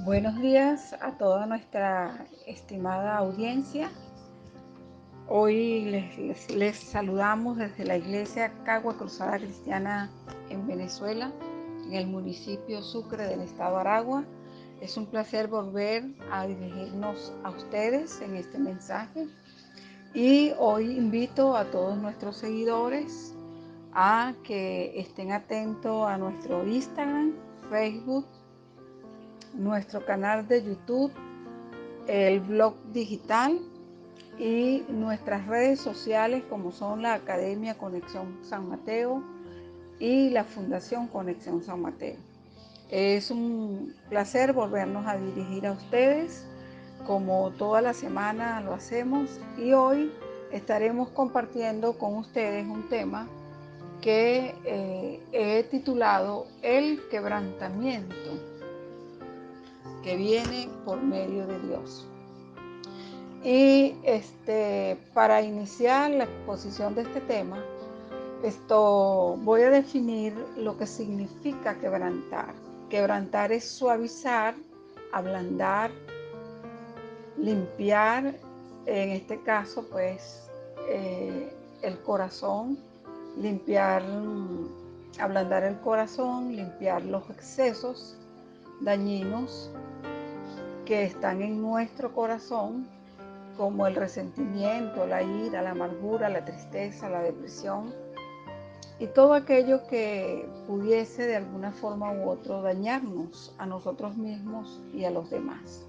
Buenos días a toda nuestra estimada audiencia. Hoy les saludamos desde la Iglesia Cagua Cruzada Cristiana en Venezuela, en el municipio Sucre del estado Aragua. Es un placer volver a dirigirnos a ustedes en este mensaje. Y hoy invito a todos nuestros seguidores a que estén atentos a nuestro Instagram, Facebook, nuestro canal de YouTube, el blog digital y nuestras redes sociales como son la Academia Conexión San Mateo y la Fundación Conexión San Mateo. Es un placer volvernos a dirigir a ustedes como toda la semana lo hacemos, y hoy estaremos compartiendo con ustedes un tema que he titulado El quebrantamiento que viene por medio de Dios. Y para iniciar la exposición de este tema, voy a definir lo que significa quebrantar. Quebrantar es suavizar, ablandar, limpiar, en este caso pues el corazón, limpiar, ablandar el corazón, limpiar los excesos dañinos que están en nuestro corazón, como el resentimiento, la ira, la amargura, la tristeza, la depresión y todo aquello que pudiese de alguna forma u otra dañarnos a nosotros mismos y a los demás,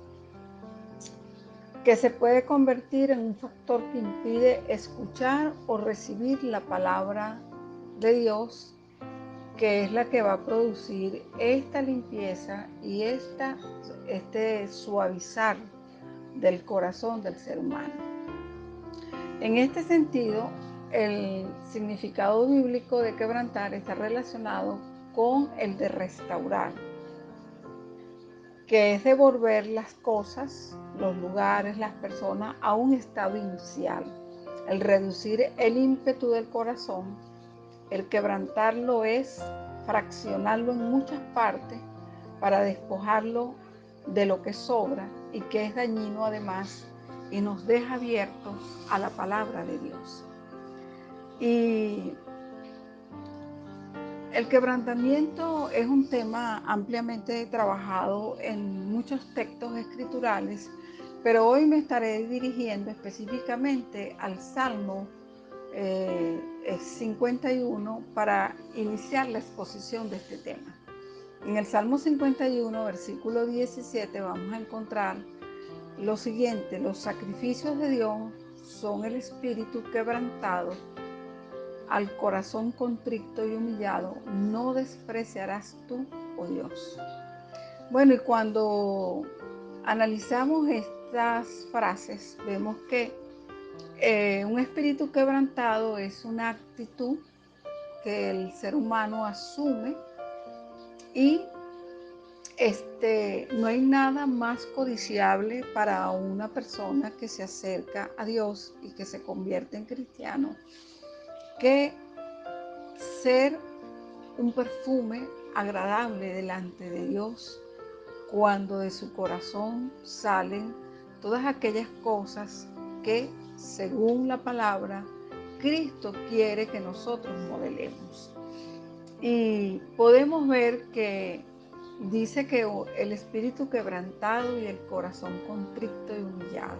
que se puede convertir en un factor que impide escuchar o recibir la palabra de Dios, que es la que va a producir esta limpieza y este suavizar del corazón del ser humano. En este sentido, el significado bíblico de quebrantar está relacionado con el de restaurar, que es devolver las cosas, los lugares, las personas a un estado inicial. El reducir el ímpetu del corazón, el quebrantarlo es fraccionarlo en muchas partes para despojarlo de lo que sobra y que es dañino además y nos deja abiertos a la palabra de Dios. Y el quebrantamiento es un tema ampliamente trabajado en muchos textos escriturales, pero hoy me estaré dirigiendo específicamente al Salmo 51 para iniciar la exposición de este tema. En el Salmo 51, versículo 17, vamos a encontrar lo siguiente: los sacrificios de Dios son el espíritu quebrantado, al corazón contrito y humillado no despreciarás tú, oh Dios. Bueno, y cuando analizamos estas frases, vemos que un espíritu quebrantado es una actitud que el ser humano asume, y no hay nada más codiciable para una persona que se acerca a Dios y que se convierte en cristiano que ser un perfume agradable delante de Dios, cuando de su corazón salen todas aquellas cosas que, según la palabra, Cristo quiere que nosotros modelemos. Y podemos ver que dice que el espíritu quebrantado y el corazón contrito y humillado.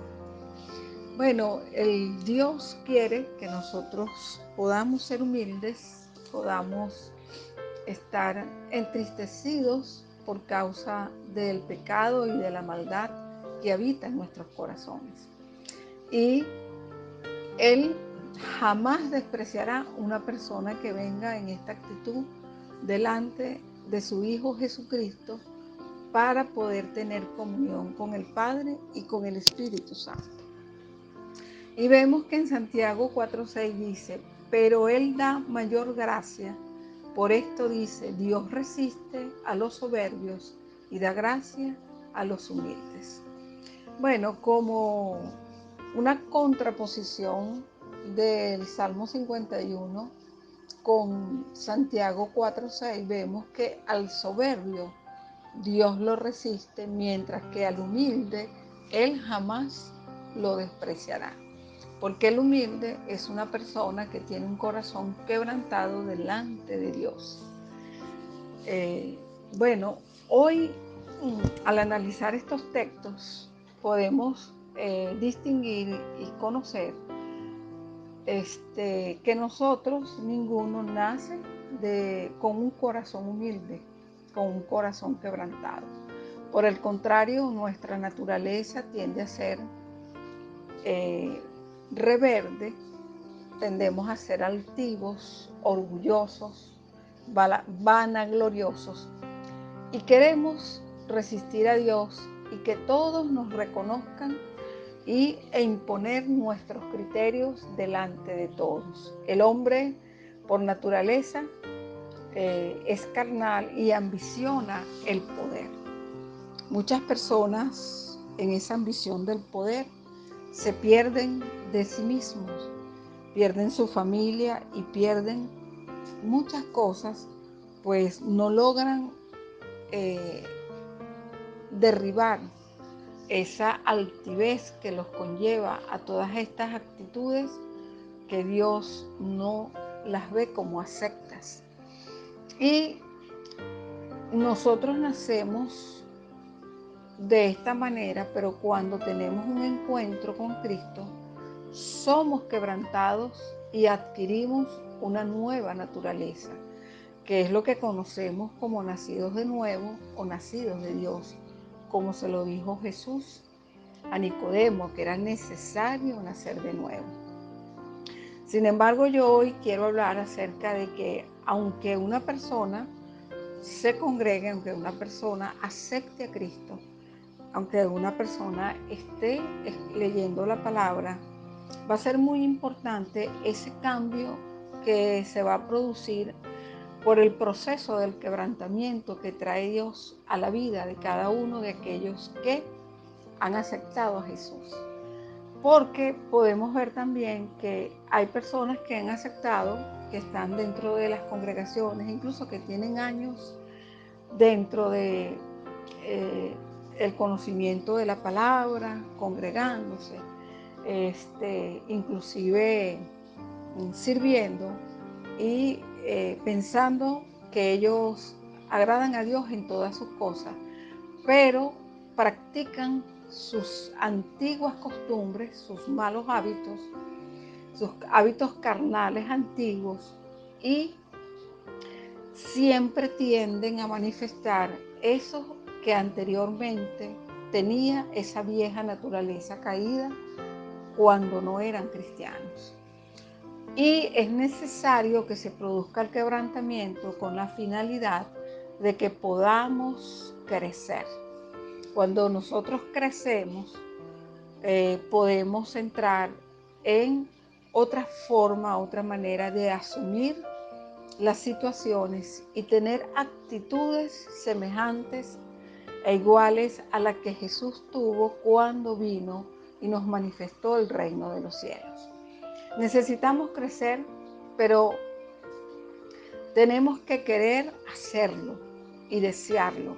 Bueno, el Dios quiere que nosotros podamos ser humildes, podamos estar entristecidos por causa del pecado y de la maldad que habita en nuestros corazones. Y Él jamás despreciará una persona que venga en esta actitud delante de su Hijo Jesucristo para poder tener comunión con el Padre y con el Espíritu Santo. Y vemos que en Santiago 4:6 dice: pero Él da mayor gracia. Por esto dice: Dios resiste a los soberbios y da gracia a los humildes. Bueno, como una contraposición del Salmo 51 con Santiago 4:6, vemos que al soberbio Dios lo resiste, mientras que al humilde Él jamás lo despreciará. Porque el humilde es una persona que tiene un corazón quebrantado delante de Dios. Bueno, hoy al analizar estos textos podemos distinguir y conocer que nosotros ninguno nace con un corazón humilde, con un corazón quebrantado. Por el contrario, nuestra naturaleza tiende a ser rebelde, tendemos a ser altivos, orgullosos, vanagloriosos, y queremos resistir a Dios y que todos nos reconozcan e imponer nuestros criterios delante de todos. El hombre, por naturaleza, es carnal y ambiciona el poder. Muchas personas en esa ambición del poder se pierden de sí mismos, pierden su familia y pierden muchas cosas, pues no logran derribar esa altivez que los conlleva a todas estas actitudes que Dios no las ve como aceptas. Y nosotros nacemos de esta manera, pero cuando tenemos un encuentro con Cristo, somos quebrantados y adquirimos una nueva naturaleza, que es lo que conocemos como nacidos de nuevo o nacidos de Dios, como se lo dijo Jesús a Nicodemo, que era necesario nacer de nuevo. Sin embargo, yo hoy quiero hablar acerca de que aunque una persona se congregue, aunque una persona acepte a Cristo, aunque una persona esté leyendo la palabra, va a ser muy importante ese cambio que se va a producir por el proceso del quebrantamiento que trae Dios a la vida de cada uno de aquellos que han aceptado a Jesús. Porque podemos ver también que hay personas que han aceptado, que están dentro de las congregaciones, incluso que tienen años dentro de el conocimiento de la palabra, congregándose, inclusive sirviendo y pensando que ellos agradan a Dios en todas sus cosas, pero practican sus antiguas costumbres, sus malos hábitos, sus hábitos carnales antiguos, y siempre tienden a manifestar eso que anteriormente tenía esa vieja naturaleza caída cuando no eran cristianos. Y es necesario que se produzca el quebrantamiento con la finalidad de que podamos crecer. Cuando nosotros crecemos, podemos entrar en otra forma, otra manera de asumir las situaciones y tener actitudes semejantes e iguales a las que Jesús tuvo cuando vino y nos manifestó el reino de los cielos. Necesitamos crecer, pero tenemos que querer hacerlo y desearlo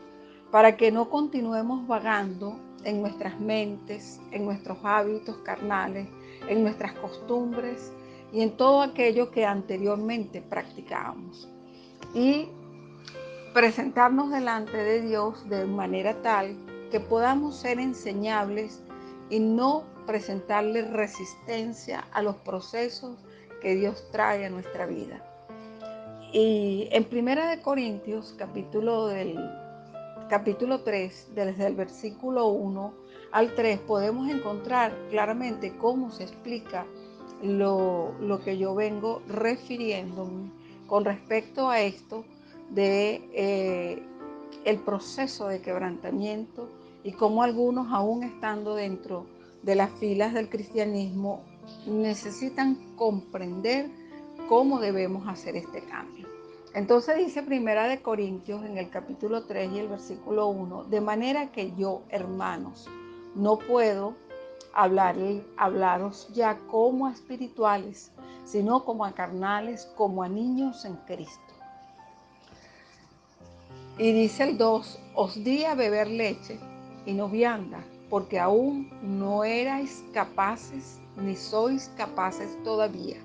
para que no continuemos vagando en nuestras mentes, en nuestros hábitos carnales, en nuestras costumbres y en todo aquello que anteriormente practicábamos. Y presentarnos delante de Dios de manera tal que podamos ser enseñables y no presentarle resistencia a los procesos que Dios trae a nuestra vida. Y en 1 Corintios, capítulo 3, desde el versículo 1 al 3, podemos encontrar claramente cómo se explica lo que yo vengo refiriéndome con respecto a esto de el proceso de quebrantamiento y cómo algunos, aún estando dentro de las filas del cristianismo, necesitan comprender cómo debemos hacer este cambio. Entonces dice 1 Corintios en el capítulo 3 y el versículo 1, de manera que yo, hermanos, no puedo hablaros ya como a espirituales, sino como a carnales, como a niños en Cristo. Y dice el 2, os di a beber leche y no vianda, porque aún no erais capaces, ni sois capaces todavía.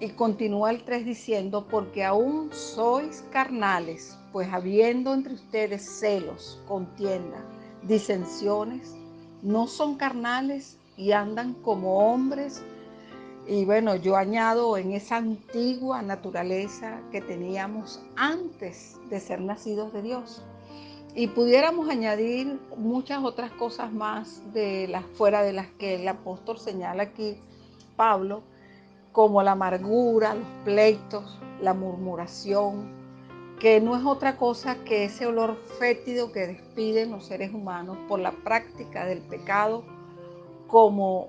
Y continúa el 3 diciendo, porque aún sois carnales, pues habiendo entre ustedes celos, contienda, disensiones, no son carnales y andan como hombres. Y bueno, yo añado en esa antigua naturaleza que teníamos antes de ser nacidos de Dios. Y pudiéramos añadir muchas otras cosas más de las fuera de las que el apóstol señala aquí, Pablo, como la amargura, los pleitos, la murmuración, que no es otra cosa que ese olor fétido que despiden los seres humanos por la práctica del pecado, como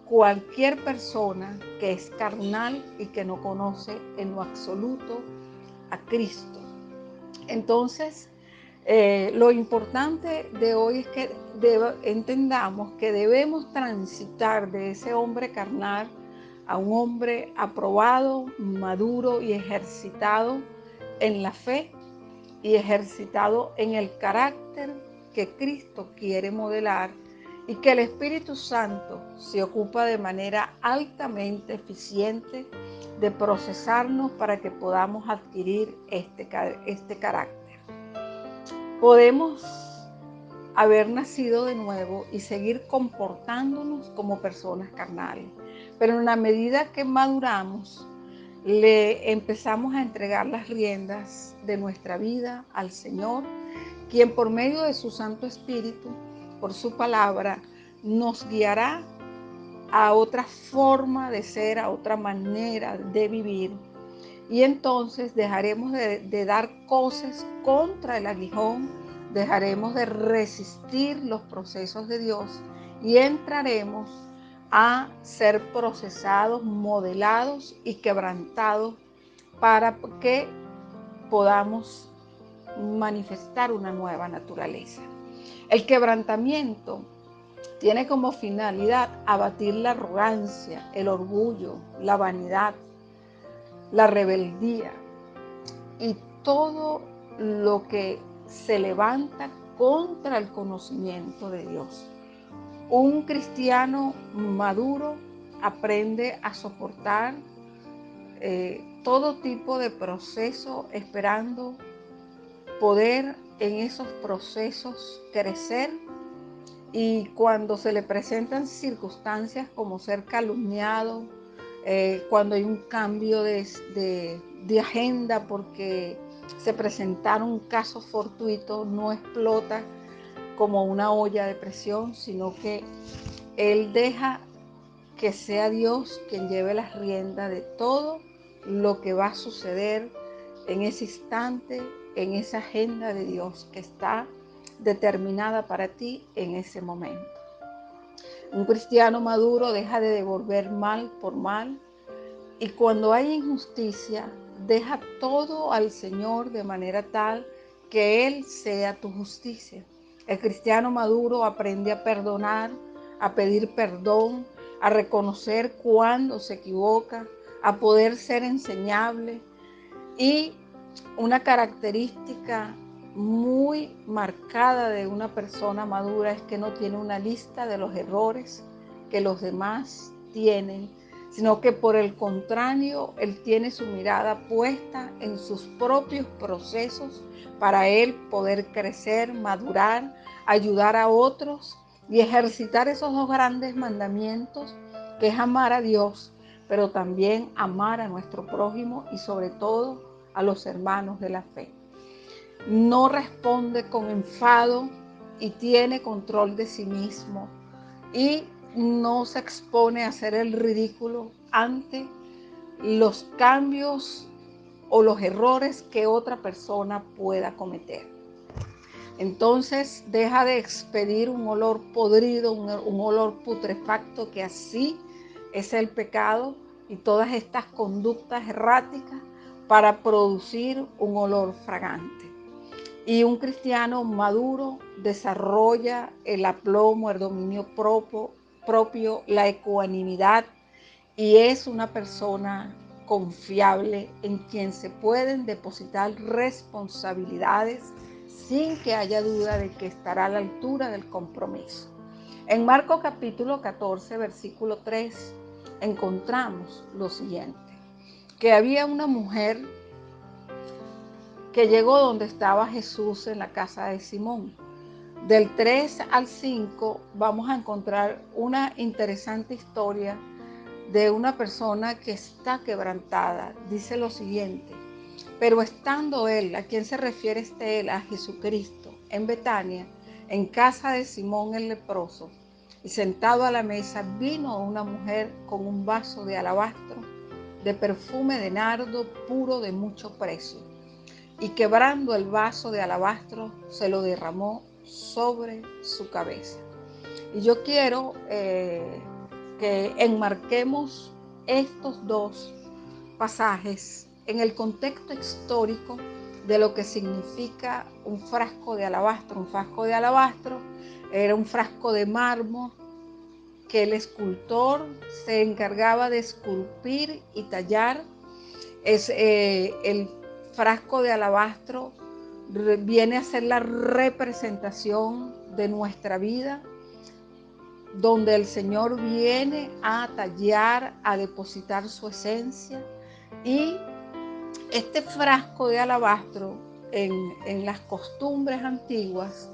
cualquier persona que es carnal y que no conoce en lo absoluto a Cristo. Entonces, lo importante de hoy es que entendamos que debemos transitar de ese hombre carnal a un hombre aprobado, maduro y ejercitado en la fe y ejercitado en el carácter que Cristo quiere modelar, y que el Espíritu Santo se ocupa de manera altamente eficiente de procesarnos para que podamos adquirir este carácter. Podemos haber nacido de nuevo y seguir comportándonos como personas carnales, pero en la medida que maduramos, le empezamos a entregar las riendas de nuestra vida al Señor, quien por medio de su Santo Espíritu, por su palabra, nos guiará a otra forma de ser, a otra manera de vivir. Y entonces dejaremos de dar cosas contra el aguijón, dejaremos de resistir los procesos de Dios y entraremos a ser procesados, modelados y quebrantados para que podamos manifestar una nueva naturaleza. El quebrantamiento tiene como finalidad abatir la arrogancia, el orgullo, la vanidad, la rebeldía y todo lo que se levanta contra el conocimiento de Dios. Un cristiano maduro aprende a soportar todo tipo de proceso, esperando poder en esos procesos crecer, y cuando se le presentan circunstancias como ser calumniado, cuando hay un cambio de agenda porque se presentaron casos fortuitos, no explota como una olla de presión, sino que él deja que sea Dios quien lleve las riendas de todo lo que va a suceder en ese instante, en esa agenda de Dios que está determinada para ti en ese momento. Un cristiano maduro deja de devolver mal por mal, y cuando hay injusticia, deja todo al Señor de manera tal que Él sea tu justicia. El cristiano maduro aprende a perdonar, a pedir perdón, a reconocer cuando se equivoca, a poder ser enseñable. Y una característica muy marcada de una persona madura es que no tiene una lista de los errores que los demás tienen, sino que por el contrario, él tiene su mirada puesta en sus propios procesos para él poder crecer, madurar, ayudar a otros y ejercitar esos dos grandes mandamientos, que es amar a Dios, pero también amar a nuestro prójimo y sobre todo a los hermanos de la fe. No responde con enfado y tiene control de sí mismo, y no se expone a hacer el ridículo ante los cambios o los errores que otra persona pueda cometer. Entonces deja de expedir un olor podrido, un olor putrefacto, que así es el pecado y todas estas conductas erráticas, para producir un olor fragante. Y un cristiano maduro desarrolla el aplomo, el dominio propio, la ecuanimidad, y es una persona confiable en quien se pueden depositar responsabilidades sin que haya duda de que estará a la altura del compromiso. En Marcos capítulo 14, versículo 3, encontramos lo siguiente, que había una mujer que llegó donde estaba Jesús en la casa de Simón. Del 3 al 5 vamos a encontrar una interesante historia de una persona que está quebrantada. Dice lo siguiente: pero estando él, ¿a quién se refiere él? A Jesucristo, en Betania, en casa de Simón el leproso, y sentado a la mesa, vino una mujer con un vaso de alabastro, de perfume de nardo puro de mucho precio, y quebrando el vaso de alabastro, se lo derramó sobre su cabeza. Y yo quiero que enmarquemos estos dos pasajes en el contexto histórico de lo que significa un frasco de alabastro. Un frasco de alabastro era un frasco de mármol que el escultor se encargaba de esculpir y tallar. El frasco de alabastro viene a ser la representación de nuestra vida, donde el Señor viene a tallar, a depositar su esencia. Y este frasco de alabastro en las costumbres antiguas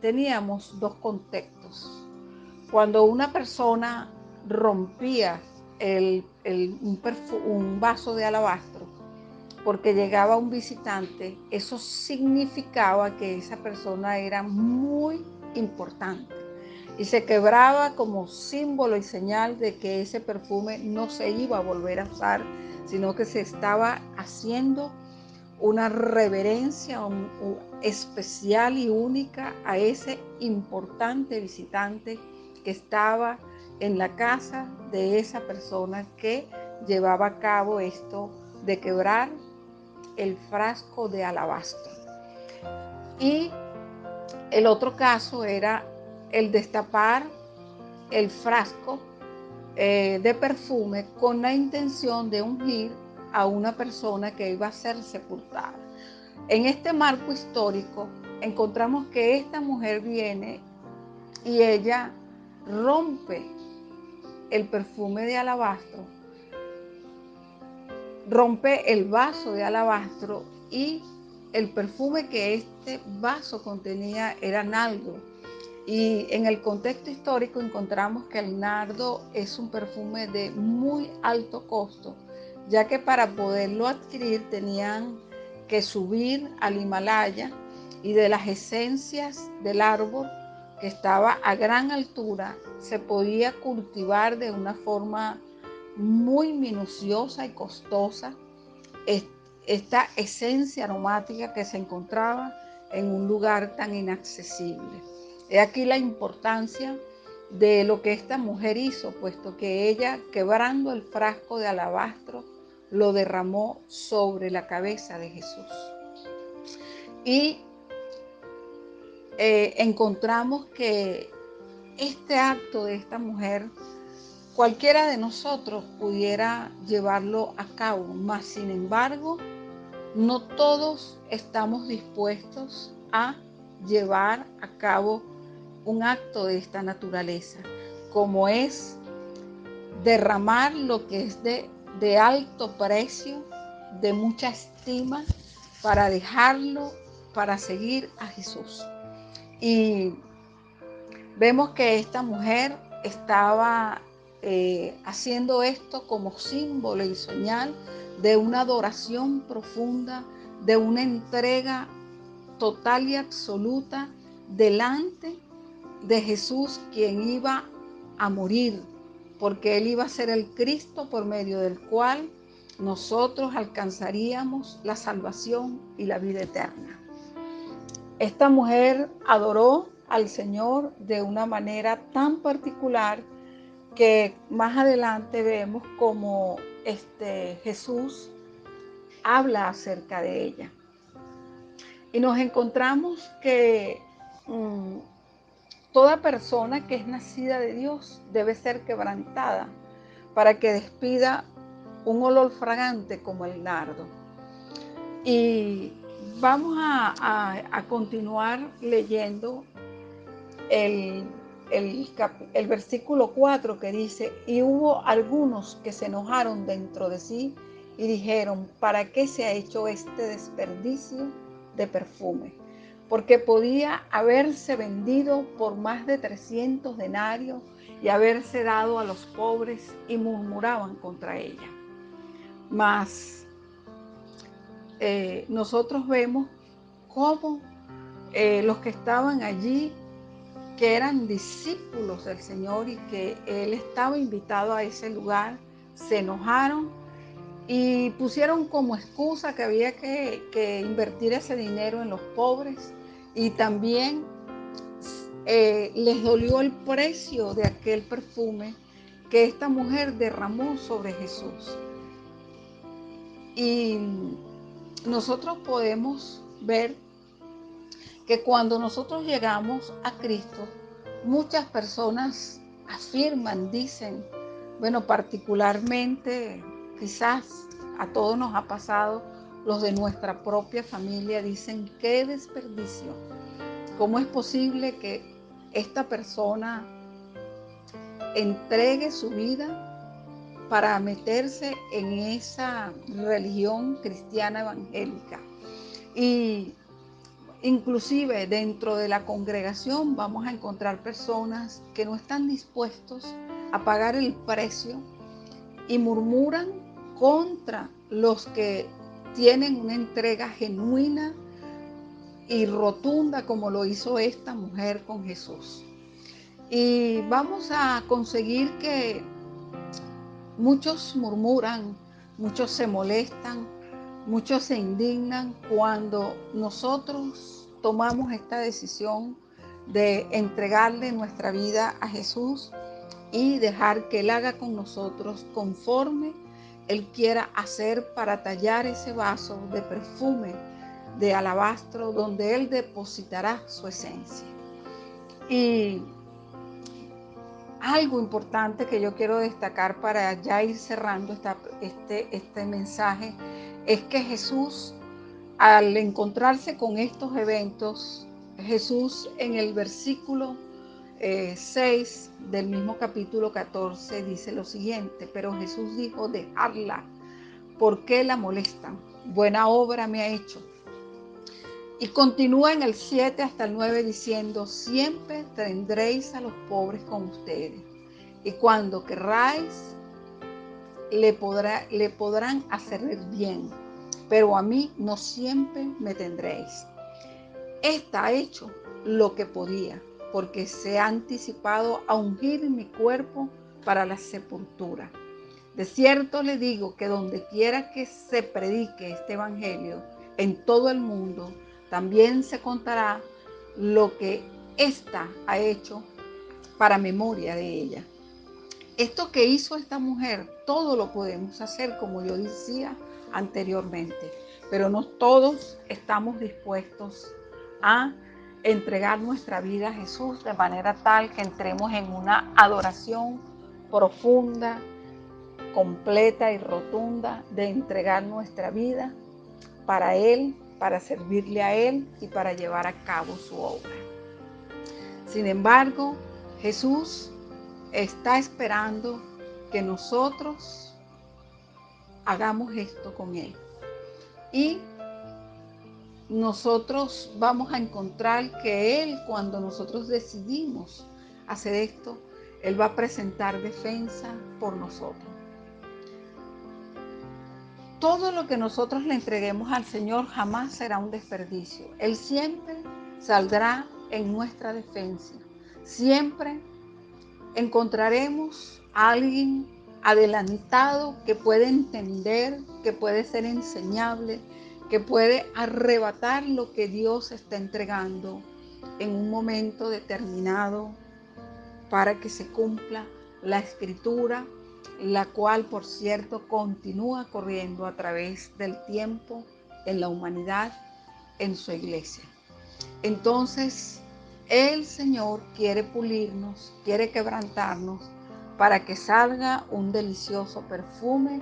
teníamos dos contextos. Cuando una persona rompía un vaso de alabastro porque llegaba un visitante, eso significaba que esa persona era muy importante y se quebraba como símbolo y señal de que ese perfume no se iba a volver a usar, sino que se estaba haciendo una reverencia especial y única a ese importante visitante que estaba en la casa de esa persona que llevaba a cabo esto de quebrar el frasco de alabastro. Y el otro caso era el destapar el frasco de perfume con la intención de ungir a una persona que iba a ser sepultada. En este marco histórico encontramos que esta mujer viene y ella rompe el perfume de alabastro, rompe el vaso de alabastro, y el perfume que este vaso contenía era nardo. Y en el contexto histórico encontramos que el nardo es un perfume de muy alto costo, ya que para poderlo adquirir tenían que subir al Himalaya, y de las esencias del árbol que estaba a gran altura se podía cultivar de una forma muy minuciosa y costosa esta esencia aromática que se encontraba en un lugar tan inaccesible. He aquí la importancia de lo que esta mujer hizo, puesto que ella, quebrando el frasco de alabastro, lo derramó sobre la cabeza de Jesús. Y encontramos que este acto de esta mujer, cualquiera de nosotros pudiera llevarlo a cabo, mas sin embargo, no todos estamos dispuestos a llevar a cabo un acto de esta naturaleza, como es derramar lo que es de alto precio, de mucha estima, para dejarlo, para seguir a Jesús. Y vemos que esta mujer estaba haciendo esto como símbolo y señal de una adoración profunda, de una entrega total y absoluta delante de Jesús, quien iba a morir, porque él iba a ser el Cristo por medio del cual nosotros alcanzaríamos la salvación y la vida eterna. Esta mujer adoró al Señor de una manera tan particular que más adelante vemos como Jesús habla acerca de ella. Y nos encontramos que toda persona que es nacida de Dios debe ser quebrantada, para que despida un olor fragante como el nardo. Y vamos a continuar leyendo el versículo 4 que dice: y hubo algunos que se enojaron dentro de sí y dijeron: ¿para qué se ha hecho este desperdicio de perfume? Porque podía haberse vendido por más de 300 denarios y haberse dado a los pobres, y murmuraban contra ella. Mas nosotros vemos cómo los que estaban allí, que eran discípulos del Señor y que Él estaba invitado a ese lugar, se enojaron y pusieron como excusa que había que invertir ese dinero en los pobres, y también les dolió el precio de aquel perfume que esta mujer derramó sobre Jesús. Y nosotros podemos ver que cuando nosotros llegamos a Cristo, muchas personas afirman, dicen, bueno, particularmente quizás a todos nos ha pasado, los de nuestra propia familia dicen: qué desperdicio, ¿cómo es posible que esta persona entregue su vida para meterse en esa religión cristiana evangélica? Y inclusive dentro de la congregación vamos a encontrar personas que no están dispuestos a pagar el precio y murmuran contra los que tienen una entrega genuina y rotunda, como lo hizo esta mujer con Jesús. Y vamos a conseguir que muchos murmuran, muchos se molestan, muchos se indignan cuando nosotros tomamos esta decisión de entregarle nuestra vida a Jesús y dejar que Él haga con nosotros conforme Él quiera hacer, para tallar ese vaso de perfume de alabastro donde Él depositará su esencia. Y algo importante que yo quiero destacar para ya ir cerrando este mensaje es que Jesús, al encontrarse con estos eventos, Jesús en el versículo 6 del mismo capítulo 14 dice lo siguiente: pero Jesús dijo: dejadla, ¿por qué la molestan? Buena obra me ha hecho. Y continúa en el 7 hasta el 9 diciendo: siempre tendréis a los pobres con ustedes, y cuando querráis le podrán hacer bien, pero a mí no siempre me tendréis. Esta ha hecho lo que podía, porque se ha anticipado a ungir mi cuerpo para la sepultura. De cierto le digo que donde quiera que se predique este evangelio en todo el mundo, también se contará lo que ésta ha hecho para memoria de ella. Esto que hizo esta mujer, todo lo podemos hacer, como yo decía anteriormente, pero no todos estamos dispuestos a entregar nuestra vida a Jesús de manera tal que entremos en una adoración profunda, completa y rotunda, de entregar nuestra vida para Él, para servirle a Él y para llevar a cabo su obra. Sin embargo, Jesús está esperando que nosotros hagamos esto con Él. Y nosotros vamos a encontrar que Él, cuando nosotros decidimos hacer esto, Él va a presentar defensa por nosotros. Todo lo que nosotros le entreguemos al Señor jamás será un desperdicio. Él siempre saldrá en nuestra defensa. Siempre encontraremos a alguien adelantado que puede entender, que puede ser enseñable, que puede arrebatar lo que Dios está entregando en un momento determinado para que se cumpla la Escritura, la cual, por cierto, continúa corriendo a través del tiempo en la humanidad, en su iglesia. Entonces, el Señor quiere pulirnos, quiere quebrantarnos, para que salga un delicioso perfume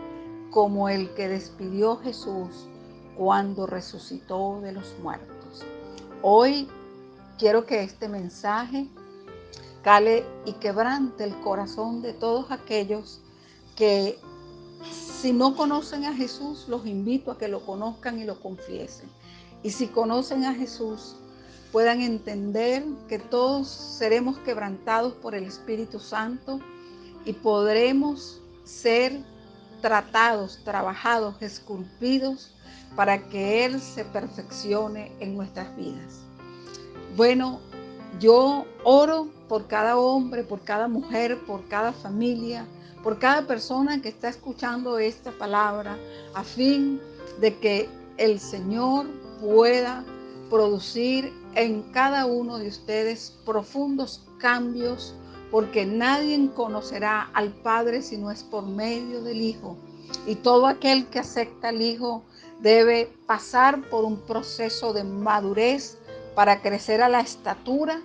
como el que despidió Jesús cuando resucitó de los muertos. Hoy quiero que este mensaje cale y quebrante el corazón de todos aquellos que, si no conocen a Jesús, los invito a que lo conozcan y lo confiesen. Y si conocen a Jesús, puedan entender que todos seremos quebrantados por el Espíritu Santo y podremos ser tratados, trabajados, esculpidos para que Él se perfeccione en nuestras vidas. Bueno, yo oro por cada hombre, por cada mujer, por cada familia, por cada persona que está escuchando esta palabra, a fin de que el Señor pueda producir en cada uno de ustedes profundos cambios, porque nadie conocerá al Padre si no es por medio del Hijo. Y todo aquel que acepta al Hijo debe pasar por un proceso de madurez para crecer a la estatura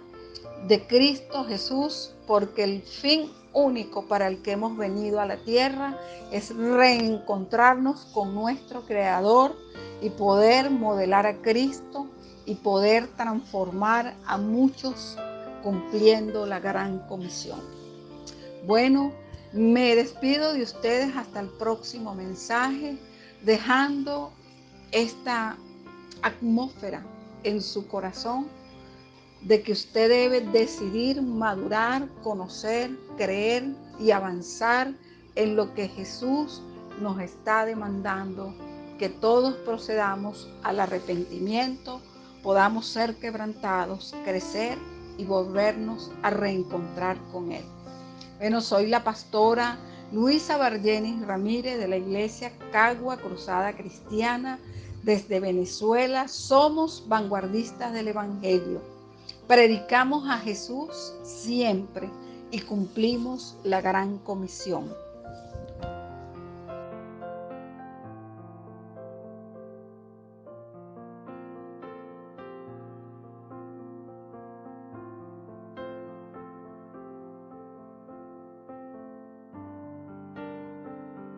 de Cristo Jesús, porque el fin único para el que hemos venido a la tierra es reencontrarnos con nuestro Creador y poder modelar a Cristo y poder transformar a muchos cumpliendo la gran comisión. Bueno, me despido de ustedes hasta el próximo mensaje, dejando esta atmósfera en su corazón de que usted debe decidir madurar, conocer, creer y avanzar en lo que Jesús nos está demandando, que todos procedamos al arrepentimiento, podamos ser quebrantados, crecer y volvernos a reencontrar con Él. Bueno, soy la pastora Luisa Bargenis Ramírez de la Iglesia Cagua Cruzada Cristiana desde Venezuela. Somos vanguardistas del Evangelio. Predicamos a Jesús siempre y cumplimos la gran comisión.